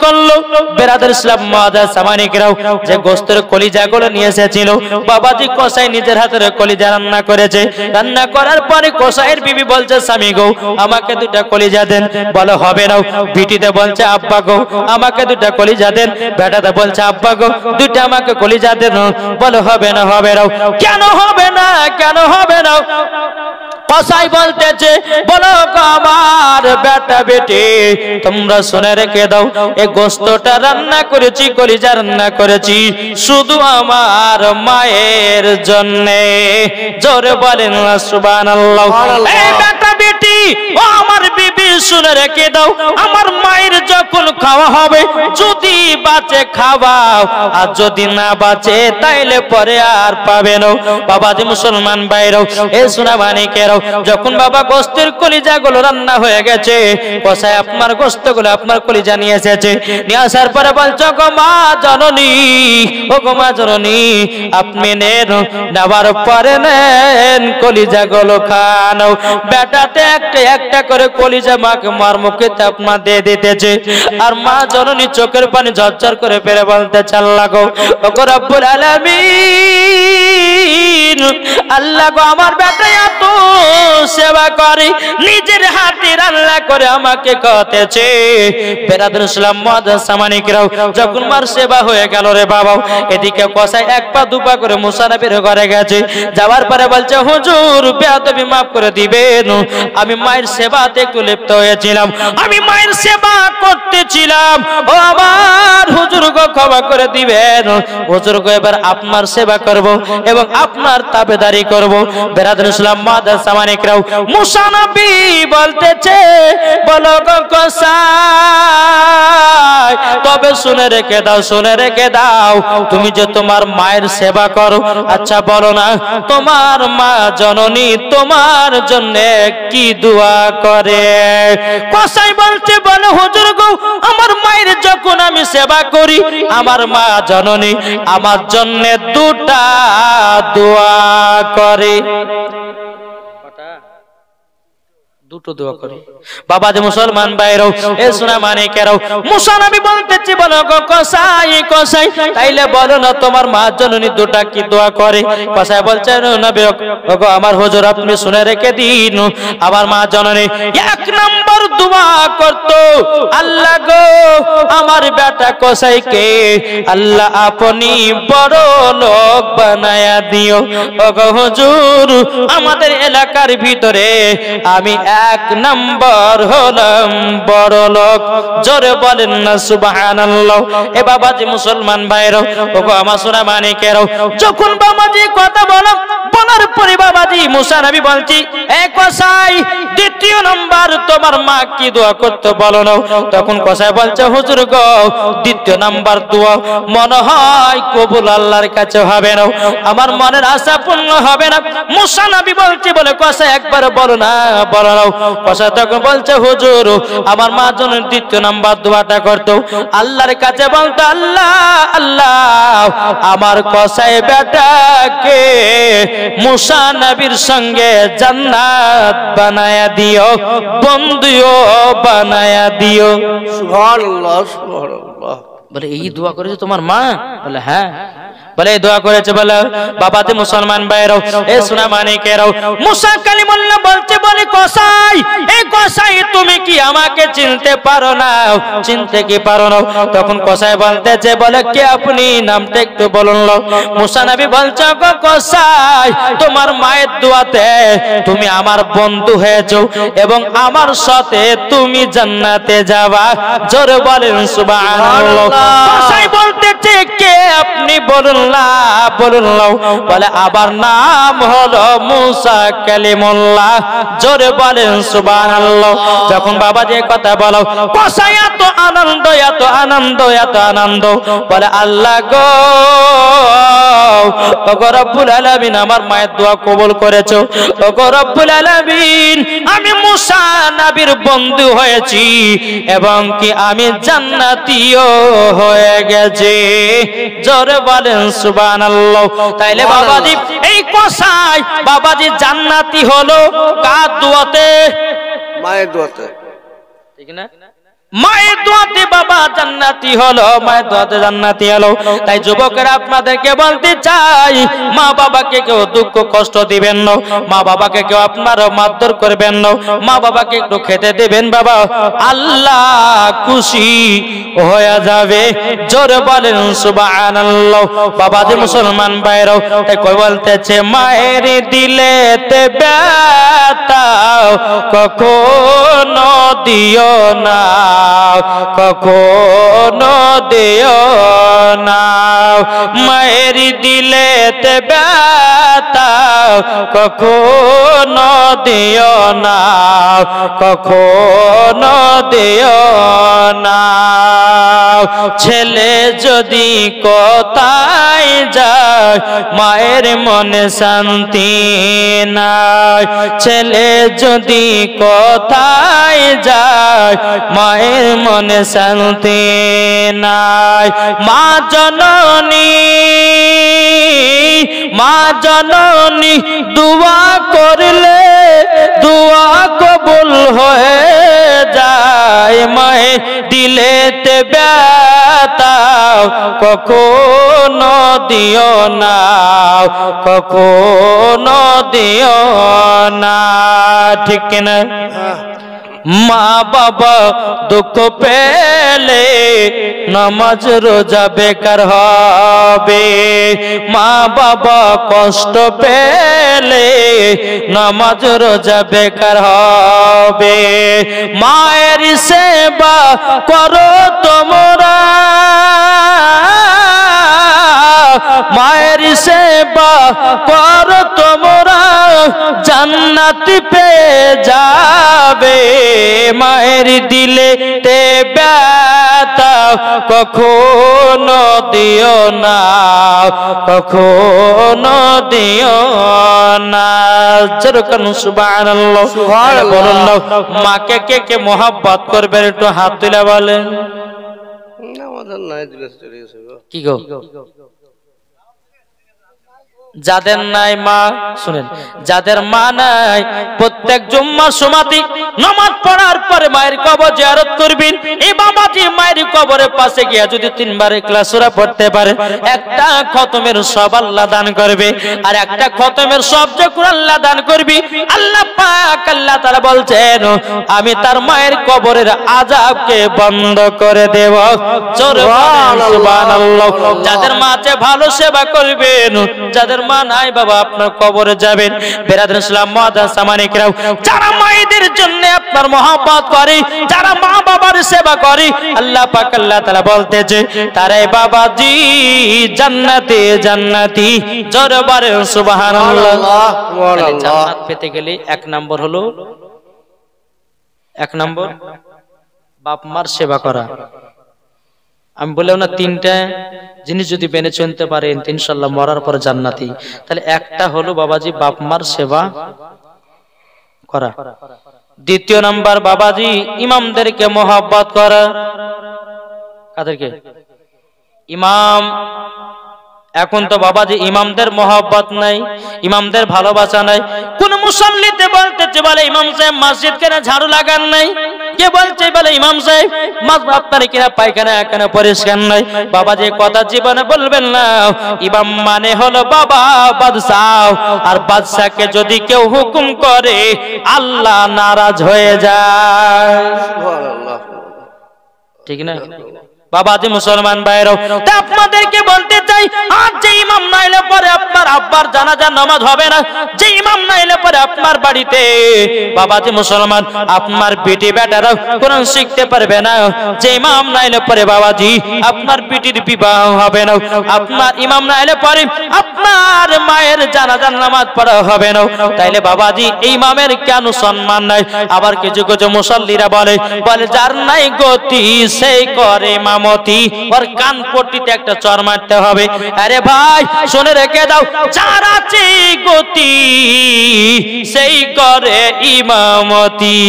করলো বেরাদার ইসলাম মুআজ্জাজ সামানিকরাও যে গোস্তের কলিজাগুলো নিয়ে এসেছিল বাবাজি কসাই নিজের হাতের কলিজা রান্না করেছে। রান্না করার পরে কসাইয়ের বিবি বলছে স্বামী গো আমাকে দুটা কলিজা দেন। বলে হবে না। বিটিতে বলছে আব্বা গো আমাকে দুটা কলিজা দেন। বেটাতে বলছে আব্বা গো দুটা আমাকে কলিজা দেন। বলে হবে না হবে না। কেন হবে না কেন হবে না? কসাই বলতেছে বলো আমার বেটা বেটি তোমরা শুনে রেখে দাও এই গোস্তটা রান্না করেছি কলিজা রান্না করেছি শুধু আমার মায়ের জন্য। জোরে বলেন সুবহানাল্লাহ। এই বেটা বেটি ও আমার বিবি শুনে রেখে দাও আমার মায়ের যখন খাওয়া হবে যদি বাঁচে খাওয়াও আর যদি না বাঁচে তাইলে পরে আর পাবে না। বাবাজি মুসলমান ভাইরাও এ সোনা মানিকেরাও যখন বাবা গোস্তের কলিজাগুলো রান্না হয়ে গেছে কসাই আপনার গোস্তগুলো আপনার কলিজা নিয়ে এসেছে। নিয়ে আসার পরে বলছো গো মা জননী ও গো মা জননী আপনি নেন। নেবার পরে নেন কলিজাগুলো খানো। বেটাতে একটা একটা করে কলিজা মাকে মার মুখে আপনার দিয়ে দিতেছে। আর মা জননী চোখের পানি ঝরঝর করে পেরে বলতে আল্লাহ গো ও গো রব্বুল আলামিন আল্লাহ গো আমার বেটা এত সেবা করে নিজের হাতে রান্না করে আমাকে খাওয়াতেছে। বেরাদার ইসলাম মুআজ্জাজ সামানিকরাও যখন মার সেবা হয়ে গেল রে বাবা এদিকে কসাই এক পা দুপা করে মুসা নবীর ঘরে গেছে। যাওয়ার পরে বলছে হুজুর বেয়াদবি মাফ করে দিবেন আমি মায়ের সেবাতে একটু লিপ্ত হয়েছিলাম আমি মায়ের সেবা করতেছিলাম ও আমার হুজুর গো ক্ষমা করে দিবেন। হুজুর গো এবার আপনার সেবা করব এবং আপনার তাবেদারি করব। বেরাদার ইসলাম মুআজ্জাজ সামানিকরাও মুসা নবী বলতেছে বলো গো কসাই তবে শুনে রেখে দাও শুনে রেখে দাও তুমি যে তোমার মায়ের সেবা করো আচ্ছা বলো না তোমার মা জননী তোমার জন্য কি দোয়া করে? কসাই বলতে বলো হুজুর গো আমার মায়ের যখন আমি সেবা করি আমার মা জননী আমার জন্য দুটা দোয়া করে। দুটো দোয়া করে। বাবাজি মুসলমান ভাইরাও এ সোনা মানিকেরাও মুসা নবী বলতেছে বলো গো কসাই কসাই তাইলে বলো না তোমার মা জননী দুটা কি দোয়া করে? কসাই বলছে নবী গো আমার হুজুর আপনি শুনে রেখে দিন আমার মা জননী এক নম্বর দোয়া করত আল্লাহ গো আমার বেটা কসাইকে আল্লাহ আপনি বড় লোক বানায়া দিও। ও গো হুজুর আমাদের এলাকার ভিতরে আমি এক নম্বর হলাম বড় লোক। জোরে বলেন না সুবহানাল্লাহ। এ বাবাজি মুসলমান ভাইরাও ওগো আমার সোনা মানিকেরাও যখন বাবাজি কথা বলার পরে বাবাজি মুসা নবী বলছি এ কসাই দ্বিতীয় নম্বর তোমার মা কি দোয়া করতে বলো না? তখন কসাই বলছে হুজুর গো দ্বিতীয় নম্বর দোয়া মনে হয় কবুল আল্লাহর কাছে হবে না আমার মনের আশা পূর্ণ হবে না। মুসা নবী বলছে বলে কসাই একবার বলো না বলো না। কসাই তখন বলছে হুজুর আমার মা জনের দ্বিতীয় নাম্বার দোয়াটা করতো আল্লাহর কাছে বলতো আল্লাহ আল্লাহ আমার কসাই বেটাকে মুসা নবীর সঙ্গে জান্নাত বানায়া দিও বন্ধুও বানায়া দিও। সুবহানাল্লাহ সুবহানাল্লাহ। বলে এই দোয়া করেছে তোমার মা? বলে হ্যাঁ। বলে দোয়া করেছে বলে বাবাতে মুসলমান ভাইরাও এ সোনা মানিকেরাও মুসা কালিমুল্লাহ বলতে বলে কসাই এই কসাই তুমি কি আমাকে চিনতে পারো না? চিনতে কি পারো না? তখন কসাই বলতেছে বলে কে আপনি নামটা একটু বলুন। মুসা নবী বলছে গো কসাই তোমার মায়ের দোয়াতে তুমি আমার বন্ধু হয়েছো এবং আমার সাথে তুমি জান্নাতে যাবা। জোরে বলেন সুবহানাল্লাহ। কসাই বলতেছে কে আপনি বলুন বলে আবার নাম হলো মুসা কালিমুল্লাহ। জোরে বলেন সুবহানাল্লাহ। যখন বাবা যে কথা বলো কসাই এত আনন্দ এত আনন্দ এত আনন্দ বলে আল্লাহ গো ওগো রব্বুল আলামিন আমার মায়ের দোয়া কবুল করেছো। ওগো রব্বুল আলামিন আমি মুসা নবীর বন্ধু হয়েছি এবং কি আমি জান্নাতীও হয়ে গেছি। জোরে বলেন সুবহানাল্লাহ। তাইলে বাবাজি এই কসাই বাবাজি জান্নাতি হলো কার দোয়াতে? মায়ের দোয়াতে। ঠিক না? মায়ের দোয়াতে বাবা জান্নাত জান্নাতি হলো, মায়ের দোয়াতে জান্নাতি হলো। তাই যুবকেরা আপনাদেরকে বলতে চাই, মা বাবাকে কেউ দুঃখ কষ্ট দিবেন না, মা বাবাকে কেউ আপনারা মারধর করবেন না, মা বাবাকে একটু খেতে দেবেন বাবা, আল্লাহ খুশি হয়ে যাবে। জোরে বলেন সুবহানাল্লাহ। বাবা যে মুসলমান ভাইরাও তাই কই বলতেছে, মায়ের দিলেতে ব্যথা কখনো দিও না, কখনো দিও না, মায়ের দিলেতে ব্যথা কখনো দিও না, কখনো দিও না। ছেলে যদি কোথায় যায় মায়ের মনে শান্তি নাই, ছেলে যদি কোথায় যায় মায়ের মনে শান্তি নাই। মা জননী, মা জননী দোয়া করলে দোয়া কবুল হয়ে যায়, মায়ের দিলেতে ব্যথা কখনো দিও না, কখনো দিও না। ঠিক কিনা? মা বাবা দুঃখ পেলে নামাজ রোজা বেকার হবে, মা বাবা কষ্ট পেলে নামাজ রোজা বেকার হবে। মায়ের সেবা করো তোমরা, মায়ের সেবা করো তোমরা, জান্নাতি পেয়ে যাবে। মায়ের দিলেতে ব্যথা কখনো দিও না, কখনো দিও না। যেরকম সুবহানাল্লাহ সুবহানাল্লাহ। মাকে কে কে মোহাব্বত করবেন একটু হাত তুলে বলেন। আমাদের নাই দিলে চলে গেছে গো। কি গো? যাদের নাই মা, শুনেন, যাদের মা নাই প্রত্যেক জুম্মার সময়তে নামাজ পড়ার পরে মায়ের কবর জিয়ারত করবেন। এই বাবাজি মায়ের কবরের পাশে গিয়ে যদি 3 বার ইখলাস সূরা পড়তে পারে, একটা খতমের সব আল্লাহ দান করবে, আর একটা খতমের সব যে আল্লাহ দান করবে। আল্লাহ পাক আল্লাহ তাআলা বলছেন, আমি তার মায়ের কবরের আযাবকে বন্ধ করে দেব। জোরে বলেন সুবহানাল্লাহ। যাদের মা আছে ভালো সেবা করবেন, যাদের মা নাই বাবা আপনার কবরে যাবেন। বেরাদর ইসলাম মুআদ্দাস সামানিকরাও, যারা মায়েদের জন্য আপনার মহব্বত করে, যারা মা বাবার সেবা করে, আল্লাহ পাক আল্লাহ তাআলা বলতেছে তারাই বাবাজি জান্নাতে জান্নাতি। জোরে বলেন সুবহানাল্লাহ। জান্নাত পেতে গেলে 1 নম্বর হলো, 1 নম্বর বাপ মার সেবা করা। আমি বললাম না 3টা জিনিস যদি মেনে চলতে পারেন ইনশাআল্লাহ মরার পর জান্নাতি। তাহলে একটা হলো বাবাজি বাপ মার সেবা করা। 2 নাম্বার বাবাজি ইমামদেরকে মোহাব্বত করা। কাদেরকে? ইমাম। এখন তো বাবাজি ইমামদের মোহাব্বত নাই, ইমামদের ভালোবাসা নাই। কোন মুসল্লিতে বলতেছে বলে ইমাম সাহেব মসজিদ কেন ঝাড়ু লাগান নাই, কে বলছে বলে ইমাম সাহেব আপনার কিনা পায়খানা কেন পরিষ্কার নাই। বাবাজি কথা জীবনে বলবেন না। ইমাম মানে হলো বাবা বাদশাহ, আর বাদশাকে যদি কেউ হুকুম করে আল্লাহ নারাজ হয়ে যায়। সুবহানাল্লাহ। ঠিক না বাবাজি? মুসলমান ভাইরাও, আপনাদেরকে বলতে চাই, আর যে ইমাম নাইলে পরে আপনার আব্বার জানাজার নামাজ হবে না, যে ইমাম নাইলে পরে আপনার বাড়িতে বাবাজি মুসলমান আপনার বেটি বেটারা কোরআন শিখতে পারবে না, যে ইমাম নাইলে পরে বাবাজি আপনার বেটির বিবাহ হবে না, আপনার ইমাম নাইলে পরে আপনার মায়ের জানাজার নামাজ পড়া হবে না। তাইলে বাবাজি এই ইমামের কেন সম্মান নাই? আবার কিছু কিছু মুসল্লিরা বলে যার নাই গতি সেই করে ইমামতি, ওর কান পট্টিতে একটা চর মারতে হবে। আরে ভাই শুনে রেখে দাও, যার আছে গতি সেই করে ইমামতি।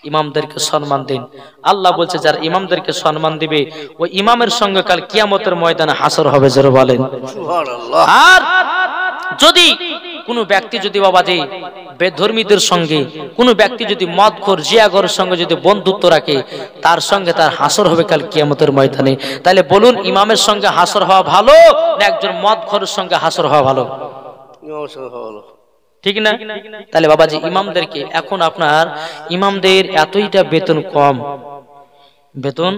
ইমামদেরকে সম্মান দিন। আল্লাহ বলছে যারা ইমামদেরকে সম্মান দিবে ওই ইমামের সঙ্গে কাল কিয়ামতের ময়দানে হাসর হবে। জোরে বলেন সুবহানাল্লাহ। আর যদি কোনো ব্যক্তি যদি বাবাজি বেধর্মীদের সঙ্গে, কোনো ব্যক্তি যদি মদখোর জিয়াগরের সঙ্গে যদি বন্ধুত্ব রাখে, তার সঙ্গে তার হাসর হবে কাল কিয়ামতের ময়দানে। তাহলে বলুন, ইমামের সঙ্গে হাসর হওয়া ভালো না একজন মদখোরের সঙ্গে হাসর হওয়া ভালো? ঠিক না? তাহলে বাবাজি ইমামদেরকে এখন আপনার ইমামদের এতইটা বেতন কম, বেতন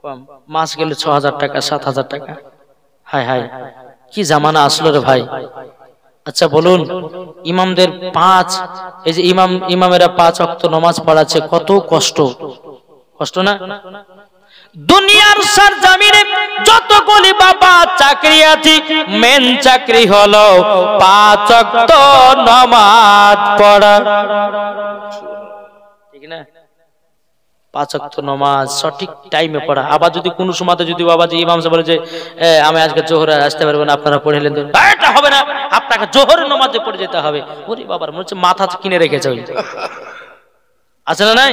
কম, মাস গেলে ৬,০০০ টাকা ৭,০০০ টাকা। হায় হায়, কি জামানা আসলো রে ভাই। আচ্ছা বলুন, ইমামদের এই যে ইমামেরা ৫ ওয়াক্ত নামাজ পড়াচ্ছে, কত কষ্ট, কষ্ট না? দুনিয়ার সরজমিনে যতগুলি বাবা চাকরি আছে, মেন চাকরি হলো ৫ ওয়াক্ত নামাজ পড়া, ঠিক না? ৫ ওয়াক্ত নামাজ সঠিক টাইমে পড়া। আবার যদি কোনো সময় যদি বাবাজি ইমাম সাহেব বলে যে আমি আজকে জোহরে আসতে পারবো না, আপনারা পড়ে নিলেন, এটা হবে না, আপনাকে জোহরের নামাজে পড়ে যেতে হবে। ওরে বাবার, মনে হচ্ছে মাথা কিনে রেখেছে ওই, আছে না নাই?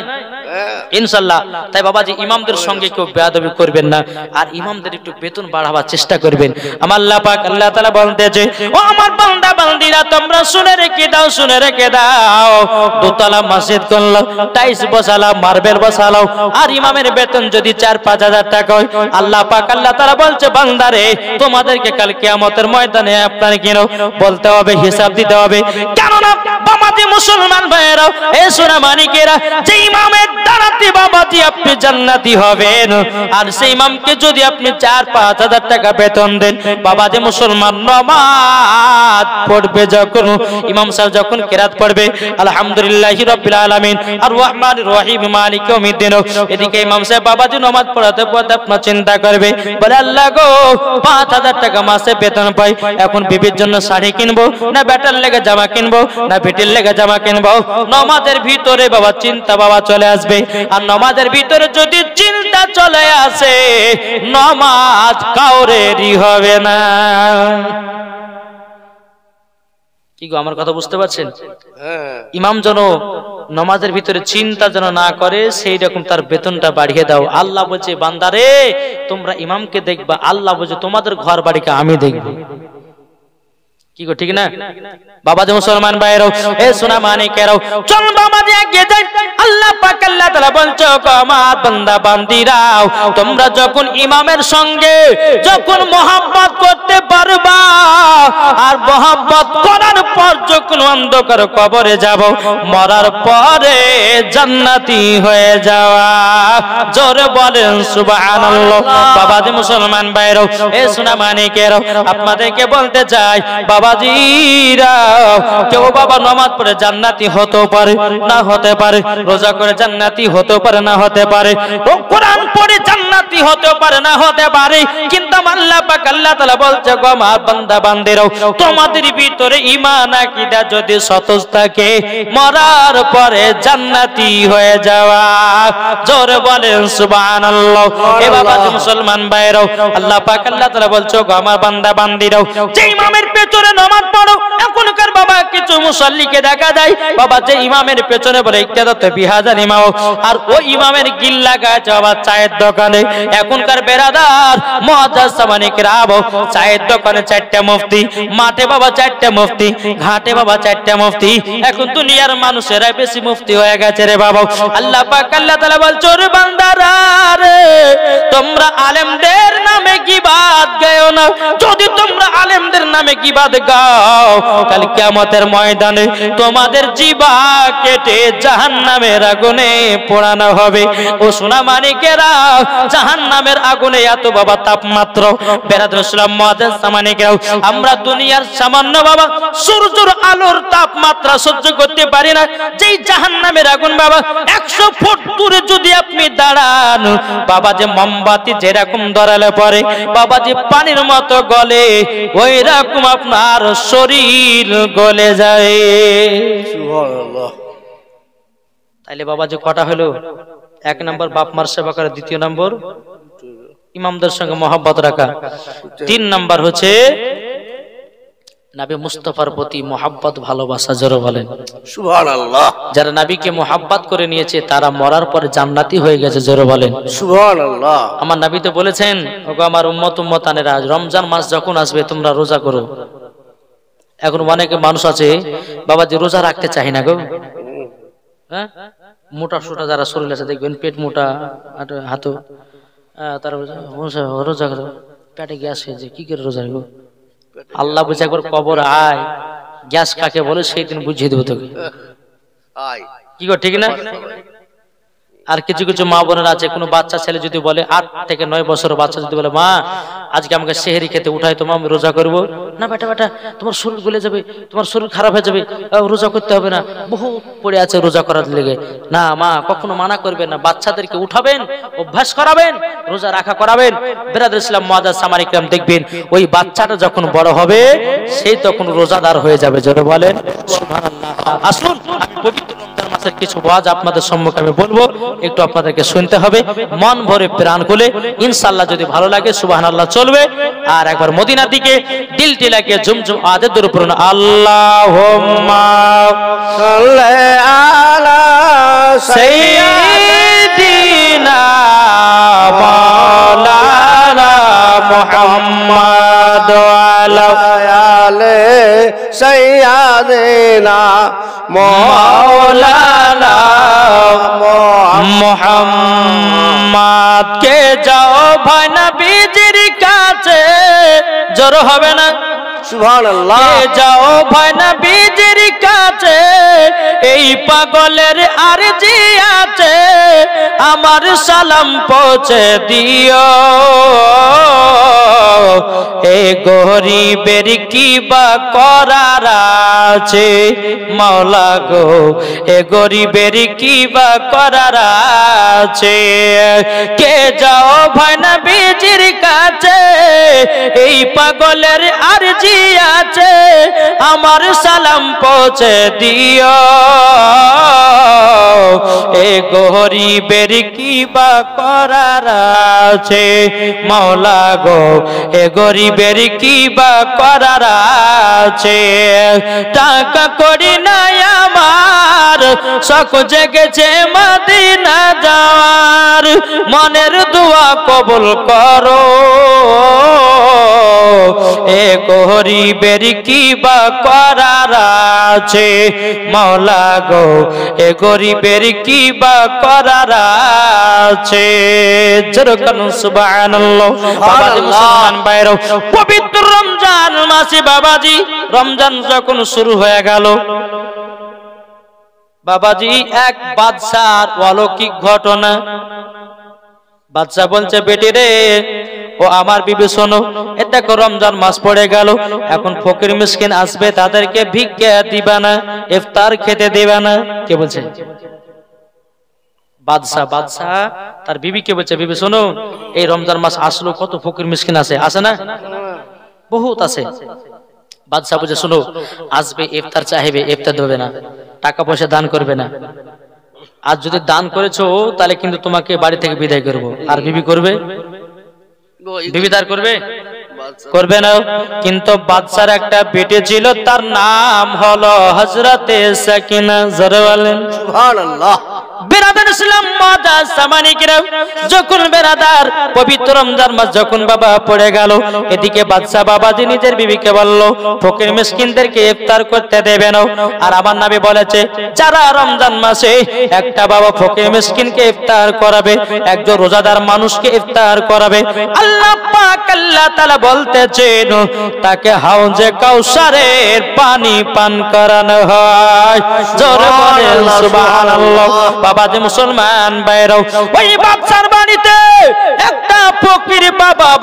ইনশাআল্লাহ। তাই বাবাজি ইমামদের সঙ্গে কেউ বেয়াদবি করবেন না, আর ইমামদের একটু বেতন বাড়াবার চেষ্টা করবেন। আমার আল্লাহ পাক আল্লাহ তাআলা বলতেছে, ও আমার বান্দা বান্দীরা, তোমরা শুনে রেখে দাও, শুনে রেখে দাও। দোতলা মসজিদ করলো, টাইলস বসালাম, মার্বেল বসালাম, আর ইমামের বেতন যদি ৪-৫ হাজার টাকা হয়, আল্লাহ পাক আল্লাহ তাআলা বলছে, বান্দারে তোমাদেরকে কাল কিয়ামতের ময়দানে আপনার কেন বলতে হবে, হিসাব দিতে হবে। কেননা বাবাজি মুসলমান ভাইয়েরা, এ সোনা মানিকেরা, যে ইমামের দ্বারাতে বাবাজি আপনি জান্নাতি হবেন, আর সেই ইমামকে যদি আপনি ৪-৫ হাজার টাকা বেতন দেন, বাবাজি মুসলমান নামাজ পড়বে যখন, ইমাম সাহেব যখন কিরাত পড়বে আলহামদুলিল্লাহি রাব্বিল আলামিন আর রহমানির রহিম মালিক ইয়াউমিদ্দিন, এদিকে ইমাম সাহেব বাবাজি নামাজ পড়াতে পড়াতে আপনার চিন্তা করবে, বলে আল্লাহ গো ৫,০০০ টাকা মাসে বেতন পাই, এখন বিবির জন্য শাড়ি কিনবো না বেটার লেগে জামা কিনবো না বেটির লেগে জামা কিনবো। নামাজের ভিতরে বাবা চিন্তা বাবা চলে আসবে, আর নামাজের ভিতরে যদি চিন্তা চলে আসে, নামাজ কাউরেরই হবে না। কি গো, আমার কথা বুঝতে পারছেন? ইমাম যেন নামাজের ভিতরে চিন্তা যেন না করে, সেই রকম তার বেতনটা বাড়িয়ে দাও। আল্লাহ বলছে, বান্দারে তোমরা ইমামকে দেখবা, আল্লাহ বলছে তোমাদের ঘর বাড়িকে আমি দেখব। কি গো, ঠিক না? বাবাজি মুসলমান ভাইরাও, এ সোনা মানিকেরাও, চল বাবাজি এগিয়ে যাই। আল্লাহ পাক আল্লাহ তাআলা বলছে, আমার বান্দা বান্দীরাও, তোমরা যখন ইমামের সঙ্গে যখন মহব্বত করতে পারবা, আর মহব্বত করার পর যখন অন্ধকার কবরে যাব, মরার পরে জান্নাতি হয়ে যাওয়া, জোরে বলেন সুবহানাল্লাহ। বাবাজি মুসলমান ভাইরাও, এ সোনা মানিকেরাও, আপনাদেরকে বলতে চাই, বাবাজিরা, কেউ বাবা নামাজ পড়ে জান্নাতি হতে পারে না হতে পারে, রোজা করে জান্নাতি হতে পারে না হতে পারে, কোরআন পড়ে জান্নাতি হতে পারে না হতে পারে, কিন্তু আল্লাহ পাক আল্লাহ তাআলা বলছে, গো আমার বান্দা বান্দিরাও, তোমাদের ভিতরে ঈমান আকীদা যদি সতেজ থাকে, মরার পরে জান্নাতি হয়ে যাওয়া, জোরে বলেন সুবহানাল্লাহ। এ বাবাজি মুসলমান ভাইরাও, আল্লাহ পাক আল্লাহ তাআলা বলছে, গো আমার বান্দা বান্দিরাও, যে ইমামের পেছনে নামাজ পড়ো, এখনকার বাবা কিছু মুসল্লিকে দেখা যায় বাবা যে ইমামের পেছনে বলে ইক্তাদাতে বিহাজান ইমাম, আর ওই ইমামের গিল লাগাচ্ছে বাবা চায়ের দোকানে। এখনকার বেরাদার মুআজ্জাজ সামানিক রাব, চায়ের দোকানে ৪টা মুফতি, মাঠে বাবা ৪টা মুফতি, ঘাটে বাবা ৪টা মুফতি। এখন দুনিয়ার মানুষেরা বেশি মুফতি হয়ে গেছে রে বাবা। আল্লাহ পাক আল্লাহ তাআলা বলছে, ওরে বান্দারা রে, তোমরা আলেমদের নামে গীবাত গায়ো না। যদি তোমরা আলেমদের নামে গীবাত গাও, কাল কিয়ামতের ময়দানে তোমাদের জিহ্বা কেটে জাহান্নামের আগুনে পোড়ানো হবে। ও সোনা মানিকেরা, জাহান্নামের আগুনে এত বাবা তাপমাত্রা, বেরাদর ইসলাম মুআজ্জাজ সামানিকেরাও, আমরা দুনিয়ার সামান্য বাবা সূর্যের আলোর তাপমাত্রা সহ্য করতে পারি না। যেই জাহান্নামের আগুন বাবা 100 ফুট দূরে যদি আপনি দাঁড়ান, বাবা যে মোমবাতি যেরকম ধরালে পরে বাবা যে পানির মতো গলে, ওই রকম আপনার শরীর গলে যায়। সুবহানাল্লাহ। তাইলে বাবা যে কটা হলো? 1 নম্বর বাপ মার সেবা করা, 2 নম্বর ইমামদের সঙ্গে মহব্বত রাখা, 3 নম্বর হচ্ছে নবী মুস্তাফার প্রতি মহব্বত ভালোবাসা। জোরে বলেন সুবহানাল্লাহ। যারা নবীকে মহব্বত করে নিয়েছে তারা মরার পরে জান্নাতি হয়ে গেছে। জোরে বলেন সুবহানাল্লাহ। আমার নবী তো বলেছেন, ওগো আমার উম্মত উম্মতানেরা, রমজান মাস যখন আসবে তোমরা রোজা করো। এখন অনেকে মানুষ আছে বাবাজি রোজা রাখতে চায় না গো, হ্যাঁ, মোটা সোটা যারা শরীর আছে দেখবেন পেট মোটা, হাত তারা রোজা পেটে গ্যাস হয়েছে, কি করে রোজা রাখবো? আল্লাহ বুঝে একবার কবর আয়, গ্যাস কাকে বলে সেই দিন বুঝিয়ে দেবো তোকে, কি গো ঠিক না? আর কিছু কিছু মা বোনেরা আছে, কোনো বাচ্চা ছেলে যদি বলে 8 থেকে 9 বছর বাচ্চা যদি বলে মা আজকে আমাকে সেহরি খেতে উঠাই, তোমার আমি রোজা করবো না, বেটা বেটা তোমার শরীর গলে যাবে, তোমার শরীর খারাপ হয়ে যাবে, রোজা করতে হবে না, বহু পড়ে আছে রোজা করার লেগে। না মা কখনো মানা করবেন না, বাচ্চাদেরকে উঠাবেন, অভ্যাস করাবেন, রোজা রাখা করাবেন। বিরাদর ইসলাম মুআজ্জাজ সামারি কিরাম দেখবেন ওই বাচ্চাটা যখন বড় হবে সেই তখন রোজাদার হয়ে যাবে, জোরে বলেন সুবহানাল্লাহ। আসুন আমি পবিত্র রমজান মাসের কিছু ওয়াজ আপনাদের সম্মুখে আমি বলবো, একটু আপনাদেরকে শুনতে হবে মন ভরে প্রাণ খুলে, ইনশাআল্লাহ যদি ভালো লাগে সুবহানাল্লাহ চলবে। আর একবার মদিনার দিকে দিলটি লাগিয়ে ঝুমঝুম আওয়াজে দরুদ পড়ুন, আল্লাহুম্মা সাল্লি আলা সাইয়্যিদিনা মাওলানা মুহাম্মদ ওয়া আলা সাইয়্যিদিনা मौलाना मोहम्मद के जाओ भाई नबीजिर काছে জোর হবে না সুবহানাল্লাহ, কে যাও ভাই নবীজির কাছে, এই পাগলের আরজি আছে, আমার সালাম পৌঁছে দিও, এ গরিবের কি বা করার আছে মাওলা গো, এ গরিবের কি বা করার আছে, কে যাও ভাই নবীজির কাছে, এই পাগলের আরজি আছে, আমার সালাম পৌঁছে দিও, এ গরিবের কি বা করার আছে মাওলা গো, এ গরিবের কি বা করার আছে, টাকা করি নাই আমার শখ জেগেছে মদিনা যাওয়ার, মনের দোয়া কবুল করো, এ গরিবের কি বা করার আছে মাওলা গো, এ গরিবের কি বা করার আছে, যেরকম সুবহানাল্লাহ। বাবাজি মুসলমান ভাইরা, পবিত্র রমজান মাসে বাবাজি রমজান যখন শুরু হয়ে গেল, বাবাজি এক বাদশার অলৌকিক ঘটনা। বাদশা বলছে বেটি রে ও আমার বিবি শোনো, এ দেখো রমজান মাস পড়ে গেল, এখন ফকির মিসকিন আসবে, তাদেরকে ভিক্ষা দিবা না, ইফতার খেতে দিবা না। কে বলছে? বাদশা তার বিবিকে বলছে বিবি শোনো, এই রমজান মাস আসলো, কত ফকির মিসকিন আসে না, বহুত আছে। বাদশা বলছে শোনো, আসবে ইফতার চাইবে, ইফতার দেবে না, টাকা পয়সা দান করবে না, আর যদি দান করেছো তাহলে কিন্তু তোমাকে বাড়ি থেকে বিদায় করবো। আর বিবি করবে? বিবিদার করবে না। কিন্তু বাদশার একটা বেটি ছিল, তার নাম হলো হযরতে সাকিনা, জোরে বলেন সুবহানাল্লাহ। বিরাদার ইসলাম মুআজ্জাজ সামানি কিরাম, যখন বিরাদার পবিত্র রমজান মাস যখন বাবা পড়ে গেল, এদিকে বাদশা বাবাজি নিজের বিবিকে বলল ফকির মিসকিনদেরকে ইফতার করতে দেবে না। আর আমার নবী বলেছে যারা রমজান মাসে একটা বাবা ফকির মিসকিনকে ইফতার করাবে, একজন রোজাদার মানুষকে ইফতার করাবে, আল্লাহ পাক আল্লাহ তাআলা বলতেছেন তাকে হাউজে কাউসারের পানি পান করানো হয়। জোরে বলেন সুবহানাল্লাহ। বাবাজি মুসলমান ভাইরাও, ওই বাদশার বাড়িতে একটা ফকির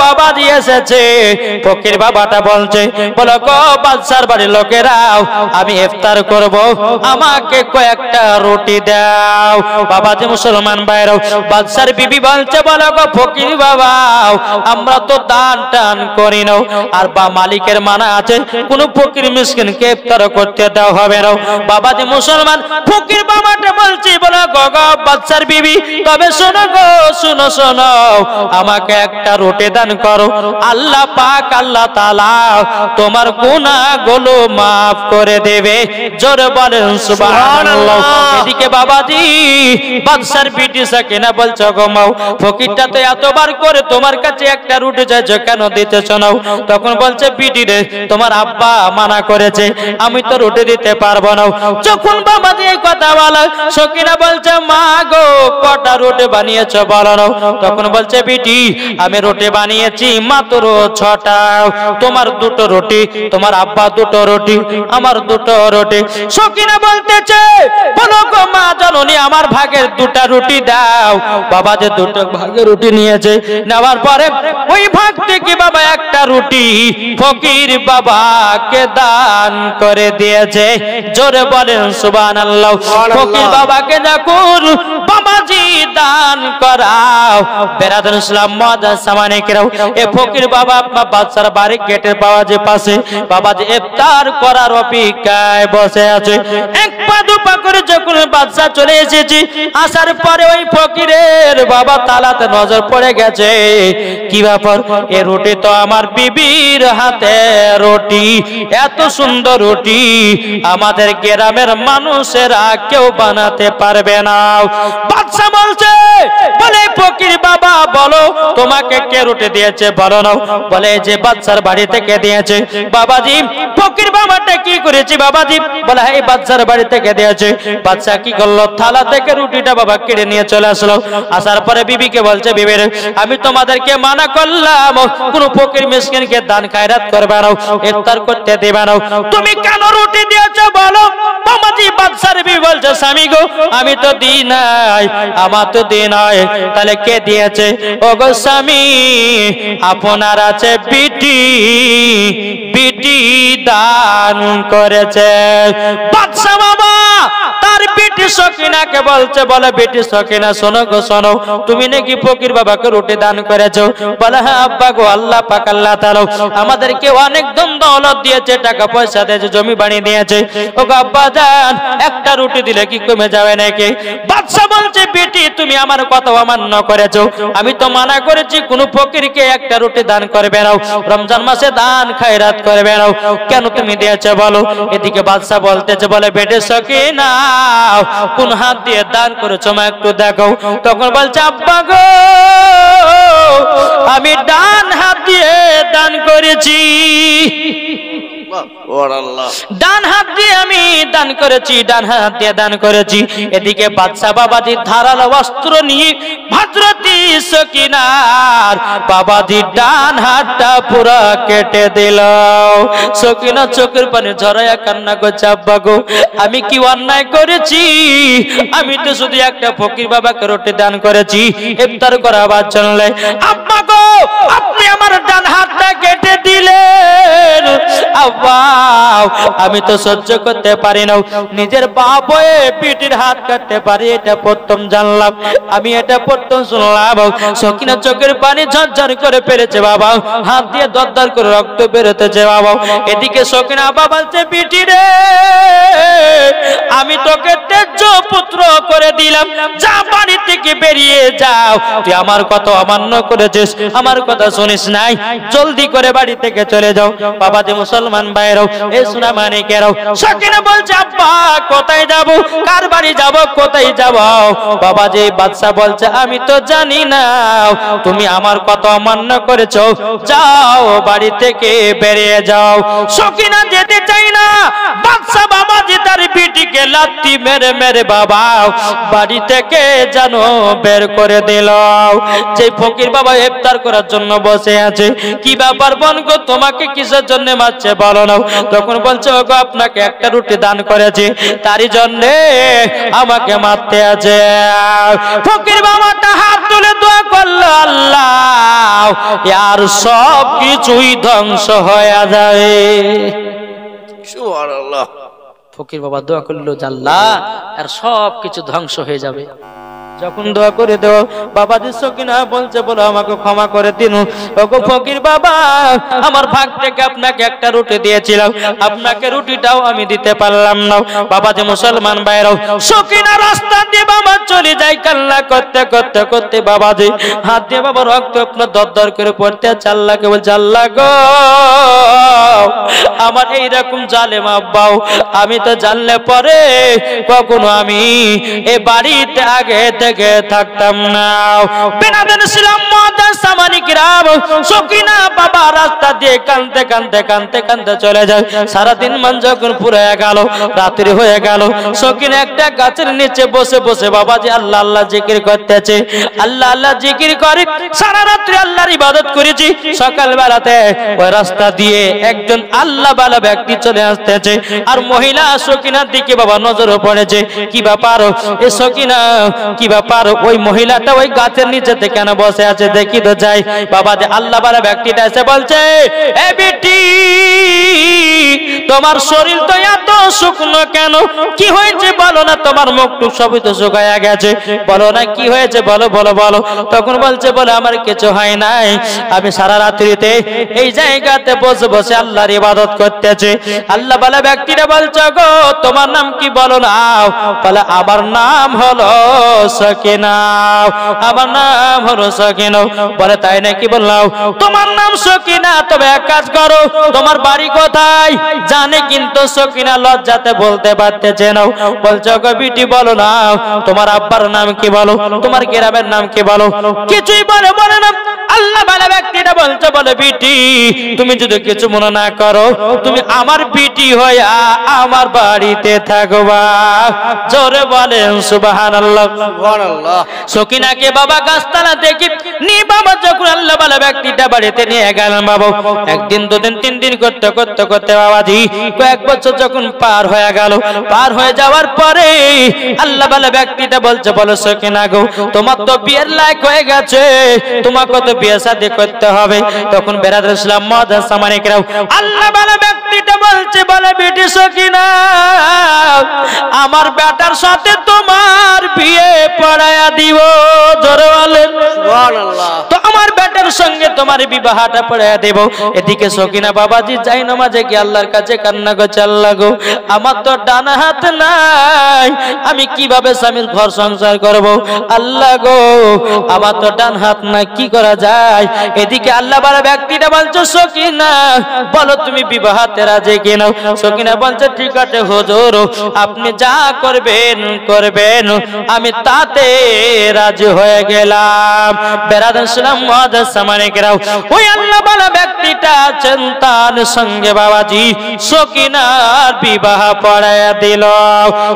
বাবাজি এসেছে। ফকির বাবাটা বলছে বলো গো বাদশার বাড়ির লোকেরাও, আমি ইফতার করব, আমাকে কয়েকটা রুটি দাও। বাবাজি মুসলমান ভাইরাও, বাদশার বিবি বলছে বলো গো ফকির বাবা, আমরা তো দান টান করি না, আর বা মালিকের মানা আছে কোন ফকির মিসকিনকে ইফতার করতে দেওয়া হবে না। বাবাজি মুসলমান ফকির বাবাটা বলছে বলো গো বাদশার বিবি, তবে শোনো গো, শোনো শোনো, আমাকে একটা রুটি দান করো, আল্লাহ পাক আল্লাহ তাআলা তোমার গুনাহগুলো maaf করে দেবে। জোরে বলেন সুবহানাল্লাহ। এদিকে বাবাজি বাদশার বিটি সাকিনা বলছো গো মাও, ফকিরটা তো এতবার করে তোমার কাছে একটা রুটি চাইছো, কেন দিতেছ না? তখন বলছে বিটি রে, তোমার আব্বা মানা করেছে, আমি তো রুটি দিতে পারবো না। যখন বাবাজি এই কথা বলে, সাকিনা বলছে মা গো কটা রুটি বানিয়েছো বলো না? তখন বলছে বিটি আমি রুটি বানিয়েছি মাত্র 6টা, তোমার 2টো রুটি, তোমার আব্বা 2টো রুটি, আমার 2টো রুটি। সাকিনা বলতেছে বলো গো মা জননী, আমার ভাগের 2টা রুটি দাও। বাবা যে 2টো ভাগের রুটি নিয়েছে, নেওয়ার পরে ওই ভাগ থেকে বাবা একটা রুটি ফকির বাবাকে দান করে দিয়েছে। জোরে বলেন সুবহানাল্লাহ। ফকির বাবাকে যখন বাবাজি দান করাও, বেরাদুল ইসলাম মাদার সামানে কেরাও, এ ফকির বাবা আপনার বাদশার বাড়ির গেটের বাবাজি পাশে বাবাজি ইফতার করার অপেক্ষায় বসে আছে। এক পা দুপা করে যখন বাদশা চলে এসেছে, আসার পরে ওই ফকিরের বাবা তালাতে নজর পড়ে গেছে। কি ব্যাপার, এ রুটি তো আমার বিবির হাতে রুটি, এত সুন্দর রুটি আমাদের গ্রামের মানুষেরা কেউ বানাতে পারবে না। বাদশা বলছে বলে ফকির বাবা বলো তোমাকে কে রুটি দিয়েছে বলো না? বলে যে বাদশার বাড়ি থেকে দিয়েছে। বাবাজি ফকির বাবাটা কি করেছে বাবাজি? বলে এই বাদশার বাড়ি থেকে দিয়েছে। বাদশা কি করলো, থালা থেকে রুটিটা বাবা কেড়ে নিয়ে চলে আসলো। আসার পরে বিবিকে বলছে বিবি রে, আমি তোমাদেরকে মানা করলাম কোন ফকির মিসকিনকে দান খায়রাত করবে না, ইফতার করতে দেবে না, তুমি কেন রুটি দিয়েছো বলো? বাবাজি বাদশার বিবি বলছে স্বামী গো আমি তো দিই নাই, আমার তো দিই নাই। তাহলে কে দিয়েছে? ও গো স্বামী আপনার আছে বিটি, বিটি দান করেছে। বাদশা বাবা তার বিটি সাকিনাকে বলছে, বলে বিটি সাকিনা শোনো গো শোনো, তুমি নাকি ফকির বাবাকে রুটি দান করেছো? বলে হ্যাঁ আব্বা গো, আল্লাহ পাক আল্লাহ তাআলা আমাদেরকে অনেক ধন দৌলত দিয়েছে, টাকা পয়সা দিয়েছে, জমি বাড়ি দিয়েছে। ও গো আব্বা জান একটা রুটি দিলে কি কমে যাবে নাকি? বাদশা বলছে বিটি তুমি আমার কথা অমান্য করেছো, আমি তো মানা করেছি কোন ফকিরকে একটা রুটি দান করবে না, রমজান মাসে দান খায়রাত করবে না, কেন তুমি দিয়েছো বলো? এদিকে বাদশা বলতেছে বলে বেটে সাকিনা কোন হাত দিয়ে দান করেছো মা একটু দেখো। তখন বলছে আব্বা গো আমি ডান হাত দিয়ে দান করেছি, ডান হাত দিয়ে আমি দান করেছি, ডান হাত দিয়ে দান করেছি। এদিকে বাদশা বাবাজি ধারালো অস্ত্র নিয়ে হযরতি সাকিনার বাবাজি ডান হাতটা পুরো কেটে দিল। সাকিনা চোখের পানি ঝরায়া কান্না করছে, আব্বা গো আমি কি অন্যায় করেছি? আমি তো শুধু একটা ফকির বাবাকে রুটি দান করেছি ইফতার করাবার জন্য। আব্বা গো আপনি আমার ডান হাতটা কেটে দিলেন, আব্বা আমি তো সহ্য করতে পারি না, নিজের বাপ হয়ে পিটির হাত কাটতে পারি এটা প্রথম জানলাম, আমি এটা প্রথম শুনলাম। সাকিনা চোখের পানি ঝরঝর করে পেরেছে বাবা, হাত দিয়ে দরদর করে রক্ত বেরোতেছে বাবা। এদিকে সাকিনা বাবা বলছে পিটি রে আমি তোকে তেজ্য পুত্র করে দিলাম, যা বাড়ি থেকে বেরিয়ে যাও, তুই আমার কথা অমান্য করেছিস, আমার কথা শুনিস নাই, জলদি করে বাড়ি থেকে চলে যাও। বাবা যে মুসলমান ভাইরাও এই সোনা মানিকেরাও সাকিনা বলছে আব্বা কোথায় যাব, কার বাড়ি যাব, কোথায় যাব? বাবা যে বাদশা বলছে আমি তো জানি না, তুমি আমার কথা অমান্য করেছো, যাও বাড়ি থেকে বেরিয়ে যাও। সাকিনা যেতে চাই না, বাদশা বাবা যে তার বিটিকে লাথি মেরে মেরে বাবা বাড়ি থেকে জানো বের করে দিল। যে ফকির বাবা ইফতার করার জন্য বসে আছে, কি ব্যাপার বোন গো তোমাকে কিসের জন্য মারছে বলো না? তখন বলছে ওগো আপনাকে একটা রুটি দান করেছি, তারই জন্য আমাকে মারতে আছে। ফকির বাবাটা হাত তুলে দোয়া করলো আল্লাহ আর সব কিছুই ধ্বংস হয়ে যাবে। সুবহানাল্লাহ। ফকির বাবা দোয়া করলো আল্লাহ আর সব কিছু ধ্বংস হয়ে যাবে। যখন দোয়া করে দেও বাবাজি সকিনা বলছে বলো আমাকে ক্ষমা করে দিন ওগো ফকির বাবা আমার ভাগ থেকে আপনাকে একটা রুটি দিয়েছিলাম আপনাকে রুটিটাও আমি দিতে পারলাম না বাবাজি মুসলমান ভাইরাও সকিনা রাস্তা দিয়ে বাবা চলে যায় কান্না করতে করতে করতে বাবাজি হাত দিয়ে বাবা রক্ত আপনার দরদর করে পড়তে আছে আল্লাহকে বলছে আল্লাহ গো আমার এইরকম জালেম আব্বাও আমি তো জানলে পরে কখনো আমি এ বাড়িতে আগে থেকে থাকতাম না বেনাদের ছিলাম মহাদাস সামানিক রাম সকিনা বাবা রাস্তা দিয়ে কাঁদতে কাঁদতে কাঁদতে কাঁদতে চলে যায় সারাদিন মান যখন পুরো গেল রাত্রি হয়ে গেল সকিনা একটা গাছের নিচে বসে বসে বাবাজি আল্লাহ আল্লাহ জিকির করতেছে আল্লাহ আল্লাহ জিকির করে সারা রাত্রি আল্লাহর ইবাদত করেছি সকাল বেলাতে ওই রাস্তা দিয়ে একজন আল্লাহ বালা ব্যক্তি চলে আসতেছে আর মহিলা সকিনার দিকে বাবা নজরও পড়েছে কি ব্যাপার এ সকিনা কি ব্যাপার ওই মহিলাটা ওই গাছের নিচেতে কেন বসে আছে দেখি তো যাই বাবা যে আল্লাহ বালা ব্যক্তিটা এসে বলছে এ বেটি তোমার শরীর তো এত শুকনো কেন কি হয়েছে বলো না তোমার মুখটুক সবই তো শুকায়া গেছে বলো না কি হয়েছে বলো বলো বলো তখন বলছে বলে আমার কিছু হয় নাই আমি সারা রাত্রিতে এই জায়গাতে বসে বসে আল্লাহর ইবাদত করতেছি আল্লাহ বালা ব্যক্তিটা বলছে গো তোমার নাম কি বলো না বলে আমার নাম হলো সকিনা আমার নাম হলো সকিনা বলে তাই নাকি বললাম তোমার নাম সকিনা তবে এক কাজ করো তোমার বাড়ি কোথায় জানে কিন্তু সকিনা লজ্জাতে বলতে পারতেছে না বলছো গো বিটি বলো না তোমার আব্বার নাম কি বলো তোমার গ্রামের নাম কি বলো কিছুই বলে না আল্লাহ বালা ব্যক্তিটা বলছে বলে বিটি তুমি যদি কিছু মনে না করো তুমি আমার বিটি হয়ে আমার বাড়িতে থাকবা জোরে বলেন সুবহানাল্লাহ সুবহানাল্লাহ সকিনাকে বাবা গাছতলা দেখি নি বাবা যখন আল্লাহ বালা ব্যক্তিটা বাড়িতে নিয়ে গেলেন বাবা একদিন দুদিন তিন দিন করতে করতে করতে বাবাজি কয়েক বছর যখন পার হয়ে গেল পার হয়ে যাওয়ার পরে আল্লাহ বালা ব্যক্তিটা বলছে বলো সকিনা গো তোমার তো বিয়ের লায়ক হয়ে গেছে তোমাকে তো বিয়ে শাদী করতে হবে তখন বেরাদর ইসলাম মহাদাস সামানিকরাও আল্লাহ বালা ব্যক্তিটা বলছে বলে বেটি সকিনা আমার বেটার সাথে তোমার বিয়ে পড়ায়া দিব জোরে বলেন সুবহানাল্লাহ তো আমার বেটার সঙ্গে তোমার বিবাহটা পড়ায়া দেব এদিকে সকিনা বাবাজি যাই নামাজে গিয়ে আল্লাহর কাছে কান্না করছে আল্লাহ গো আমার তো ডানা হাত নাই আমি কিভাবে স্বামীর ঘর সংসার করব আল্লাহ গো আমার তো ডান হাত নাই কি করা যায় এদিকে আল্লাহ বালা ব্যক্তিটা বলছে সকিনা বলো তুমি বিবাহতে রাজি কিনা সকিনা বলছে ঠিক আছে হুজুর আপনি যা করবেন করবেন আমি তাতে রাজি হয়ে গেলাম বেরাদার ইসলাম মুআদ্দাস সামানিকরাও ওই আল্লাহ বালা ব্যক্তিটা চিন্তার সঙ্গে বাবাজি সকিনার বিবাহ পড়ায়া দিল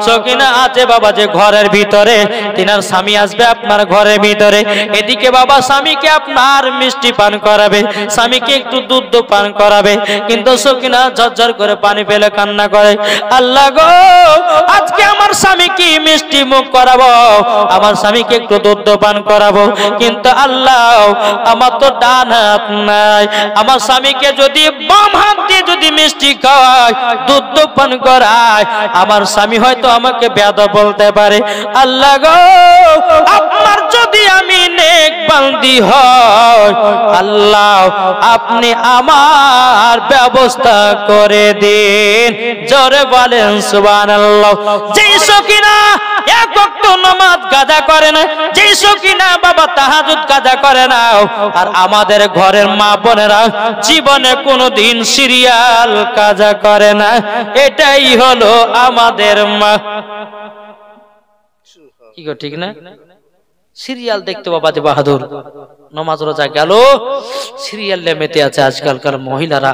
সকিনা আছে বাবাজি ঘরের ভিতরে তিনার স্বামী আসবে আপনার ঘরের ভিতরে এদিকে বাবা স্বামীকে আপনার মিষ্টি পান করাবে স্বামীকে একটু দুধ পান করাবে কিন্তু সকিনা ঝরঝর করে পানি ফেলে কান্না করে আল্লাহ গো আজকে আমার স্বামীকে মিষ্টি মুখ করাবো আমার স্বামীকে একটু দুধ পান করাবো কিন্তু আল্লাহ আমার তো ডান হাত নাই আমার স্বামীকে যদি বাম হাত দিয়ে যদি মিষ্টি খাওয়ায় দুধ পান করায় আমার স্বামী হয়তো আমাকে বেয়াদব বলতে পারে আল্লাহ গো আপনার যদি আমি নেক বান্দি হয় আল্লাহ আপনি আমার ব্যবস্থা করে দিন জোরে বলেন সুবহানাল্লাহ যেই সকিনা এক ওয়াক্ত নামাজ কাজা করে না যেই সকিনা বাবা তাহাজ্জুদ কাজা করে না আর আমাদের ঘরের মা বোনেরা জীবনে কোনোদিন সিরিয়াল কাজা করে না এটাই হলো আমাদের মা কি গো ঠিক না সিরিয়াল দেখতে বাবাজি বাহাদুর নামাজ রোজা গেল সিরিয়াল মেতে আছে আজকালকার মহিলারা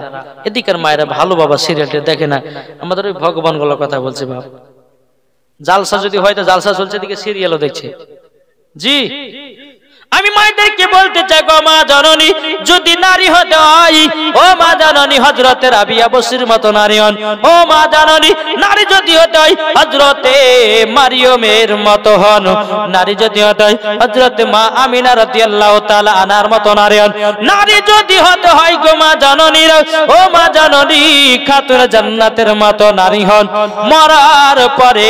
এদিকের মায়েরা ভালো বাবা সিরিয়ালটা দেখে না আমাদের ওই ভগবান গুলোর কথা বলছে বাবা জালসা যদি হয় তো জালসা চলছে এদিকে সিরিয়ালও দেখছে জি আমি আমি মায়েদেরকে বলতে চাই গো মা জননী, যদি নারী হতে হয় ও মা জননী হযরতে রাবিয়া বসরির মতো নারী হন। ও মা জননী নারী যদি হতে হয় হযরতে মারিয়মের মতো হন। নারী যদি হতে হয় হযরতে মা আমিনা রাদিয়াল্লাহু তাআলা আনহার মতো নারী হন। নারী যদি হতে হয় গো মা জননী, ও মা জননী খাতুন জান্নাতের মতো নারী হন। মরার পরে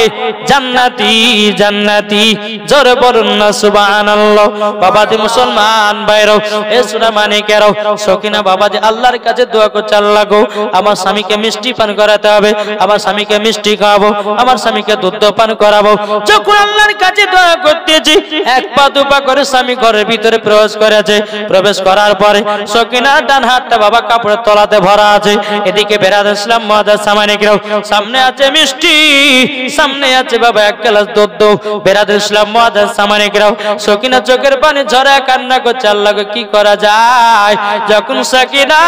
জান্নাতি জান্নাতি, জোরে বলুন না সুবহানাল্লাহ। বাবাজি মুসলমান ভাইরাও, এ সোনা মানিকেরাও, সকিনা বাবাজি আল্লাহর কাছে দোয়া করছে, আল্লাহ গো আমার স্বামীকে মিষ্টি পান করাতে হবে, আমার স্বামীকে মিষ্টি খাওয়াবো, আমার স্বামীকে দুধ পান করাবো। যখন আল্লাহর কাছে দোয়া করতেছি, এক পা দুপা করে স্বামী ঘরের ভিতরে প্রবেশ করেছে। প্রবেশ করার পরে সকিনার ডান হাতটা বাবা কাপড়ের তলাতে ভরা আছে। এদিকে বেরাদুল ইসলাম মুআজ্জাজ সামানিকরাও, সামনে আছে মিষ্টি, সামনে আছে বাবা এক গ্লাস দুধ। বেরাদুল ইসলাম মুআজ্জাজ সামানিকরাও, সকিনা চোখের পানি ঝরে কান্না করছে, আল্লাহ গো কি করা যায়। যখন সকিনা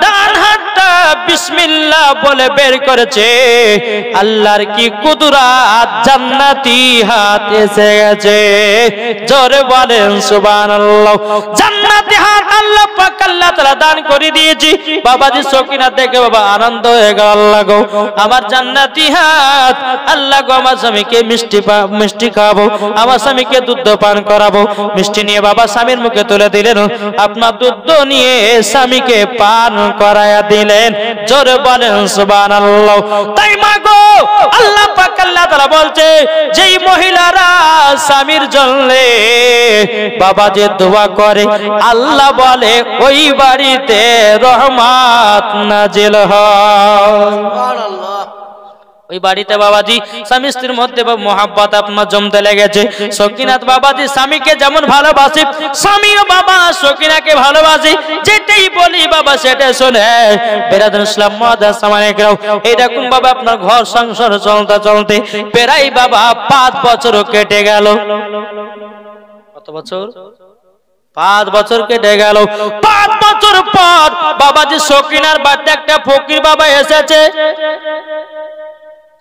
ডান হাতটা বিসমিল্লাহ বলে বের করেছে, আল্লাহর কি কুদরত, জান্নাতি হাত এসে গেছে। জোরে বলেন সুবহানাল্লাহ। জান্নাতি হাত আল্লাহ পাক আল্লাহ তাআলা দান করে দিয়েছি। বাবাজি সকিনা দেখে বাবা আনন্দ হয়ে গেল, আল্লাহ গো আমার জান্নাতি হাত, আল্লাহ গো আমার স্বামীকে মিষ্টি খাওয়াবো, আমার স্বামীকে দুধ পান করাবো। মিষ্টি নিয়ে বাবা স্বামীর মুখে তুলে দিলেন, আপনার দুধ নিয়ে স্বামীকে পান করায়া দিলেন। জোরে বলেন সুবহানাল্লাহ। তাই মা গো আল্লাহ পাক আল্লাহ তাআলা বলছে, যেই মহিলারা স্বামীর জন্য বাবা যে দোয়া করে, আল্লাহ বলে ওই বাড়িতে রহমত নাজিল হয়। সুবহানাল্লাহ। ওই বাড়িতে বাবাজি স্বামী স্ত্রীর মধ্যে মহাব্বত আপনার জমতে লেগেছে। সকিনাত বাবাজি স্বামীকে যেমন ভালোবাসে, স্বামীও বাবা সকিনাকে ভালোবাসে। যেটাই বলি বাবা সেটা শোনে। বেরাদুল ইসলাম মুআজ্জাজ সামানিকরাও, এরকম বাবা আপনার ঘর সংসার চলতে চলতে প্রায় বাবা 5 বছর কেটে গেল। কত বছর? 5 বছর কেটে গেল। 5 বছর পর বাবাজি সকিনার বাড়িতে একটা ফকির বাবা এসেছে।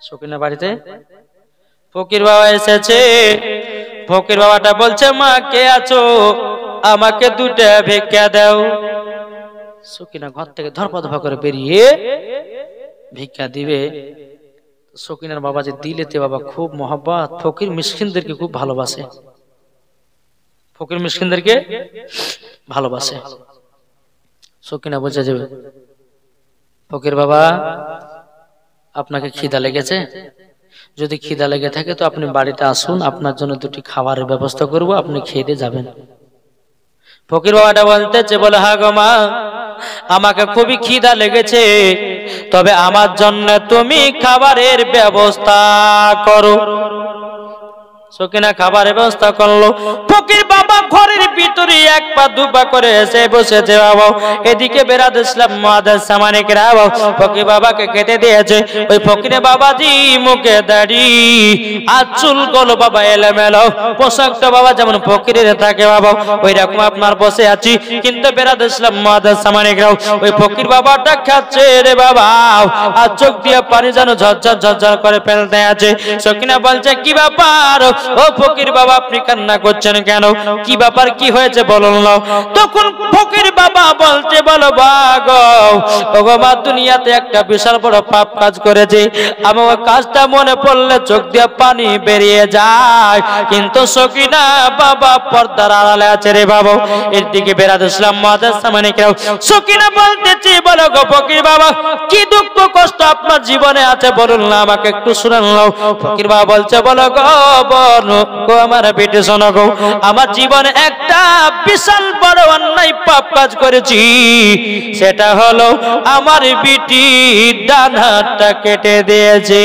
সকিনার বাড়িতে ফকির বাবা এসেছে। ফকির বাবাটা বলছে, মা কে আছো, আমাকে 2টা ভিক্ষা দাও। সকিনা ঘর থেকে ধরপধর করে বেরিয়ে ভিক্ষা দিবে। সকিনার বাবা যে দিলেতে বাবা খুব মহব্বত, ফকির মিসকিনদেরকে খুব ভালোবাসে, ফকির মিসকিনদেরকে ভালোবাসে। সকিনা বলছে যে ফকির বাবা আপনাকে খিদা লেগেছে, যদি খিদা লেগে থাকে তো আপনি বাড়িতে আসুন, আপনার জন্য 2টি খাবারের ব্যবস্থা করব, আপনি খেয়ে দিয়ে যাবেন। ফকির বাবাটা বলতেছে, বলে হ্যাঁ গো মা আমাকে খুবই খিদা লেগেছে, তবে আমার জন্য তুমি খাবারের ব্যবস্থা করো। সকিনা খাবারের ব্যবস্থা করলো। ফকির বাবা ঘরের ভিতরে 1 পা 2 পা করে এসে বসেছে বাবা। এদিকে বেরাদুল ইসলাম মুআজ্জাজ সামানিকরাও ফকির বাবাকে খেতে দিয়েছে। ওই ফকিরে বাবাজি মুখে দাড়ি আর চুলগুলো বাবা এলোমেলো, পোশাকটা বাবা যেমন ফকিরের থাকে বাবা ওই রকম আপনার বসে আছি। কিন্তু বেরাদুল ইসলাম মুআজ্জাজ সামানিকরাও ওই ফকির বাবাটা খাচ্ছে রে বাবা, আর চোখ দিয়ে পানি যেন ঝরঝর ঝরঝর করে ফেলতে আছে। সকিনা বলছে, কি ব্যাপার ও ফকির বাবা, আপনি কান্না করছেন কেন, কি ব্যাপার, কি হয়েছে বলুন না। তখন ফকির বাবা বলতে, বলো বাগো ওগো মা, দুনিয়াতে একটা বিশাল বড় পাপ কাজ করেছি, আমার কাজটা মনে পড়লে চোখ দিয়ে পানি বেরিয়ে যায়। কিন্তু সকিনা বাবা পর্দার আড়ালে আছে রে বাবা। এর দিকে বেরাদুল ইসলাম মুআজ্জাজ সামানিকরাও সকিনা বলতেছি, বলো গো ফকির বাবা, কি দুঃখ কষ্ট আপনার জীবনে আছে বলুন না, আমাকে একটু শুনান নাও। ফকির বাবা বলছে, বলো গো গো আমার বেটে শোনো গো, আমার জীবনে একটা বিশাল বড় অন্যায় পাপ কাজ করেছি, সেটা হলো আমার বিটি ডান হাতটা কেটে দিয়েছে।